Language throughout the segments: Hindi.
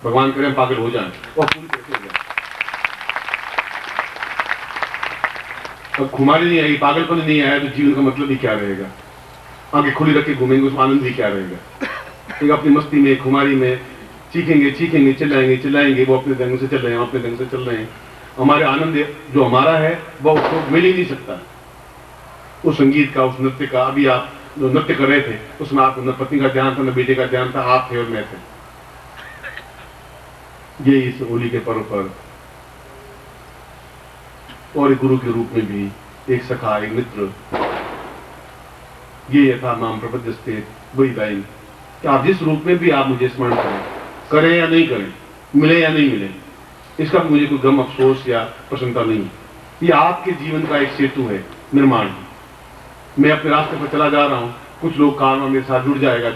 भगवान करें पागल हो जाए और पूरी तरह से हो जाए। अब खुमारी नहीं आई, पागलपन नहीं आया तो जीवन का मतलब ही क्या रहेगा? आंखें खुली रख के घूमेंगे, उसमें आनंद भी क्या रहेगा? एक अपनी मस्ती में, खुमारी में चीखेंगे चीखेंगे, चिल्लाएंगे चिल्लाएंगे, वो अपने ढंग से चल रहे हैं, अपने ढंग से चल रहे हैं। हमारे आनंद जो हमारा है वो उसको मिल ही नहीं सकता। उस संगीत का, उस नृत्य का, अभी आप जो नृत्य कर रहे थे उसमें आपको न पत्नी का ध्यान था न बेटे का ध्यान था, आप थे और मैं थे। ये इस होली के पर्व पर और एक गुरु के रूप में भी, एक सखा, एक मित्र, ये यथा माम प्रपद्यस्ते वही गायन कि आप जिस रूप में भी आप मुझे स्मरण करें या नहीं करें, मिले या नहीं मिले, इसका मुझे कोई गम, अफसोस या प्रसन्नता नहीं है। ये आपके जीवन का एक सेतु है, निर्माण है। मैं अपने रास्ते पर चला जा रहा हूं, कुछ लोग कार में मेरे साथ जुड़ जाएगा,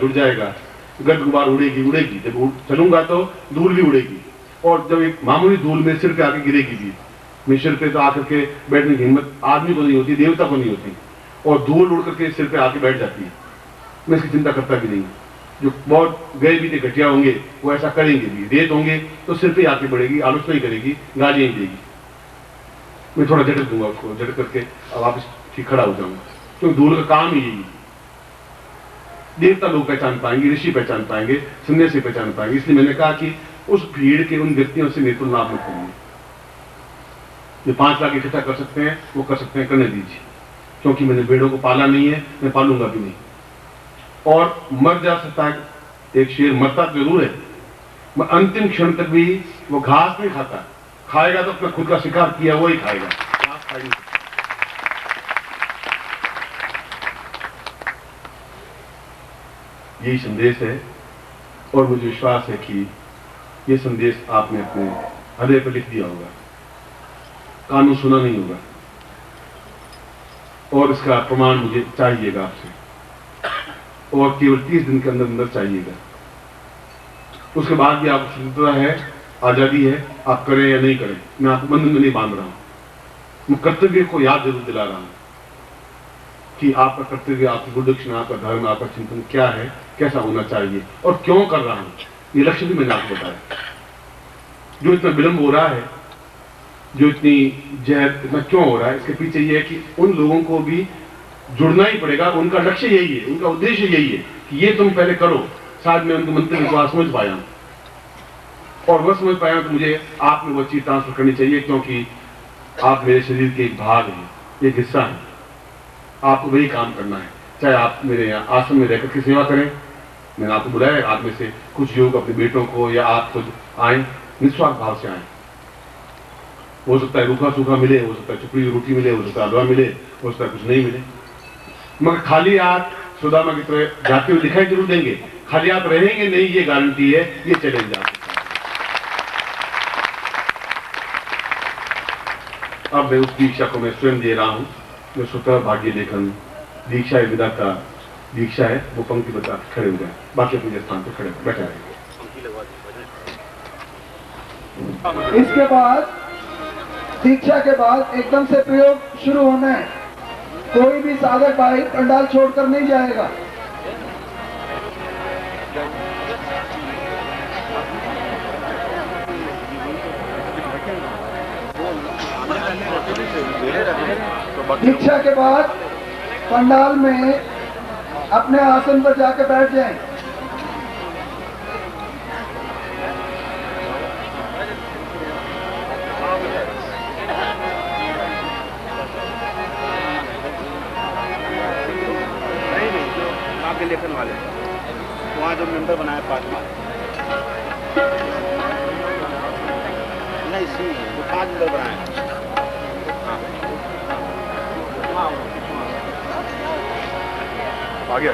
गर्द गुबार उड़ेगी, जब चलूंगा तो धूल भी उड़ेगी, और जब एक मामूली धूल मेरे सिर पे आके गिरेगी भी, मेरे सिर पे तो आकर के बैठने की हिम्मत आदमी को नहीं होती, देवता को नहीं होती, और धूल उड़ करके सिर पे आके बैठ जाती है। मैं इसकी चिंता करता भी नहीं। जो बहुत गए भी थे घटिया होंगे वो ऐसा करेंगे भी, रेत होंगे तो सिर पे आके बढ़ेगी, आलोचना ही करेगी, गालियां ही देगी। मैं थोड़ा झटक दूंगा उसको, झटक करके अब वापस ठीक खड़ा हो जाऊंगा, क्योंकि धूल का काम ही यही है। देवता लोग पहचान पाएंगे, ऋषि पहचान पाएंगे, सन्यासी पहचान पाएंगे। इसलिए मैंने कहा कि उस भीड़ के उन व्यक्तियों से मेरे को लाभ मत करिए। जो 5 लाख इकट्ठा कर सकते हैं वो कर सकते हैं, करने दीजिए, क्योंकि मैंने भेड़ों को पाला नहीं है, मैं पालूंगा भी नहीं। और मर जा सकता है, एक शेर मरता जरूर है, मैं अंतिम क्षण तक भी वो घास नहीं खाता, खाएगा तो अपना खुद का शिकार किया वो ही खाएगा, घास खाएगा। यही संदेश है, और मुझे विश्वास है कि ये संदेश आपने अपने हृदय पर लिख दिया होगा, कानों सुना नहीं होगा, और इसका प्रमाण मुझे चाहिएगा आपसे, और केवल 30 दिन के अंदर अंदर चाहिएगा। उसके बाद भी आपको स्वतंत्रता है, आजादी है, आप करें या नहीं करें। मैं आपको बंधन में नहीं बांध रहा हूं, मैं कर्तव्य को याद जरूर दिला रहा हूं कि आपका कर्तव्य, आपकी गुरुदक्षिणा, आपका धर्म, आपका चिंतन क्या है, कैसा होना चाहिए और क्यों कर रहा हूं। ये लक्ष्य भी मैंने आपको बताया। जो इतना विलंब हो रहा है, जो इतनी जहर इतना क्यों हो रहा है, इसके पीछे ये है कि उन लोगों को भी जुड़ना ही पड़ेगा। उनका लक्ष्य यही है, उनका उद्देश्य यही है कि ये तुम पहले करो। शायद मैं उनके मंतव्य को समझ पाया हूं, और वह समझ पाया तो मुझे आप में वो चीज ट्रांसफर करनी चाहिए, क्योंकि आप मेरे शरीर के एक भाग हैं, एक हिस्सा है। आपको वही काम करना है, चाहे आप मेरे यहाँ आश्रम में रहकर के सेवा करें। मैंने आपको बुलाया, आप में से कुछ लोग अपने बेटों को या आप खुद आए, निस्वार्थ भाव से आए। हो सकता है रूखा सूखा मिले, हो सकता है चुपड़ी रोटी मिले, हो सकता है हलवा मिले, हो सकता है कुछ नहीं मिले, मगर खाली आप सुदामा की तरह जाते हुए दिखाई जरूर देंगे। खाली आप रहेंगे नहीं, ये गारंटी है, ये चैलेंज आप। अब मैं उस दीक्षा को मैं स्वयं दे रहा हूं। मैं स्वतः भाग्य लेखन दीक्षा विदा का दीक्षा है, वो पंक्ति बता खड़े हो जाए, बाकी अपने स्थान पर खड़े बैठा रहेंगे। इसके बाद दीक्षा के बाद एकदम से प्रयोग शुरू होना है। कोई भी साधक भाई पंडाल छोड़कर नहीं जाएगा। दीक्षा के बाद पंडाल में अपने आसन पर जाकर बैठ जाएं। लेखन वाले वहाँ जो मेंबर बनाया 5 नहीं सी वो 5 मेंबर बनाए। आ गया।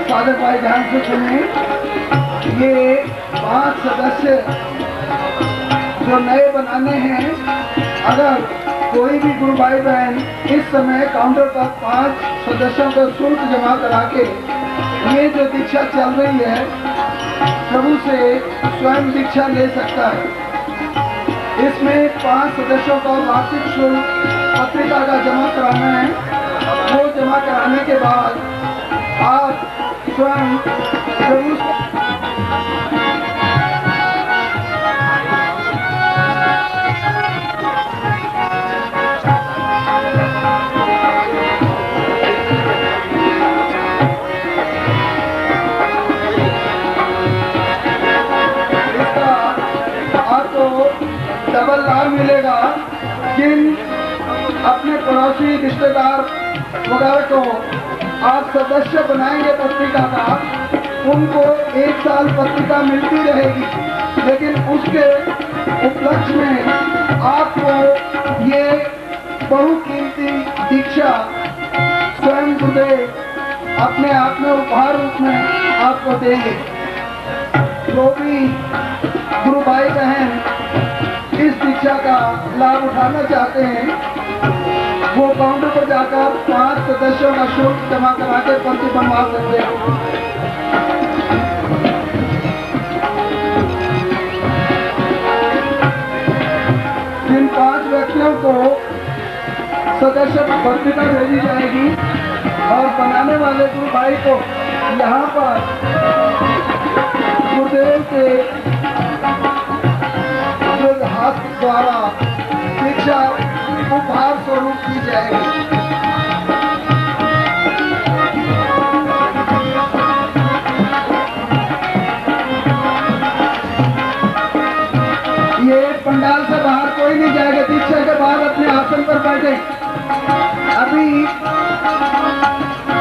साधक भाई ध्यान से सुने, ये 5 सदस्य जो नए बनाने हैं, अगर कोई भी गुरु भाई बहन इस समय काउंटर पर 5 सदस्यों का शुल्क जमा करा के ये जो दीक्षा चल रही है प्रभु से स्वयं दीक्षा ले सकता है। इसमें 5 सदस्यों का वार्षिक शुल्क पत्रिका का जमा कराना है। वो जमा कराने के बाद आप स्वयं प्रभु डबल लाभ मिलेगा। जिन अपने पड़ोसी रिश्तेदार वगैरह को आप सदस्य बनाएंगे पत्रिका का, उनको 1 साल पत्रिका मिलती रहेगी, लेकिन उसके उपलक्ष्य में आपको ये बहुकीमती दीक्षा स्वयं गुरुदेव अपने आप में उपहार रूप में आपको देंगे। जो भी गुरु भाई बहन इस दीक्षा का लाभ उठाना चाहते हैं, वो काउंटर पर जाकर 5 सदस्यों का शुल्क जमा करा के पर्ची बनवा सकते हैं। जिन 5 व्यक्तियों को सदस्य पत्रिका भेजी जाएगी और बनाने वाले गुरु भाई को यहाँ पर गुरुदेव के हाथ द्वारा दीक्षा उपहार स्वरूप दी जाएगी। ये पंडाल से बाहर कोई नहीं जाएगा। दीक्षा के बाद अपने आसन पर बैठे। अभी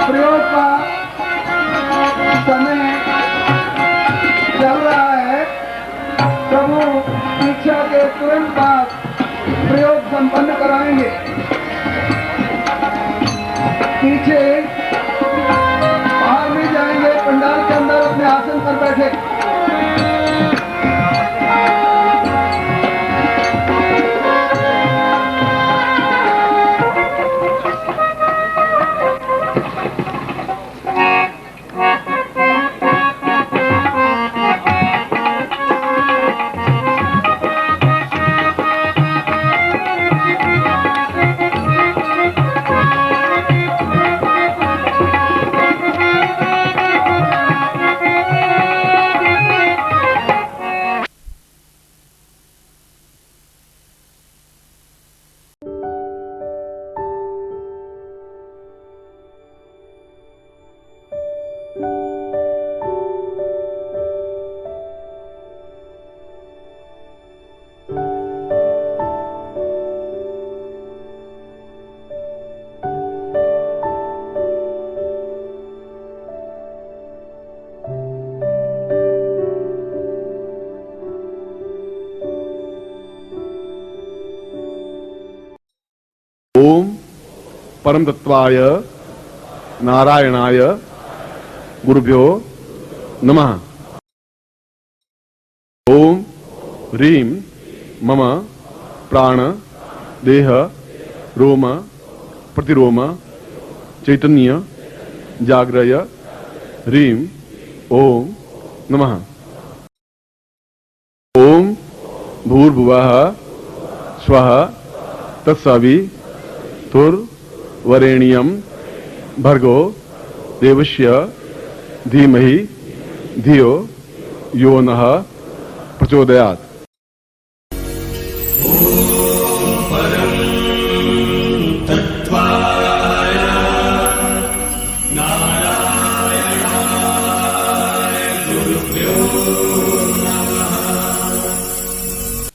प्रयोग का समय चल रहा है। प्रभु दीक्षा के तुरंत बाद प्रयोग संपन्न कराएंगे। पीछे बाहर भी जाएंगे, पंडाल के अंदर अपने आसन पर बैठे। ओम परम तत्वाय नारायणाय गुरुभ्यो नमः। ओम ह्रीं मम प्राण देह रोम प्रतिरोम चैतन्य जाग्रय ह्रीं ओम नमः। ओम भूर्भुवः स्वः तत्सवितुर्वरेण्यं भर्गो देवस्य धीमहि धियो यो नः प्रचोदयात्।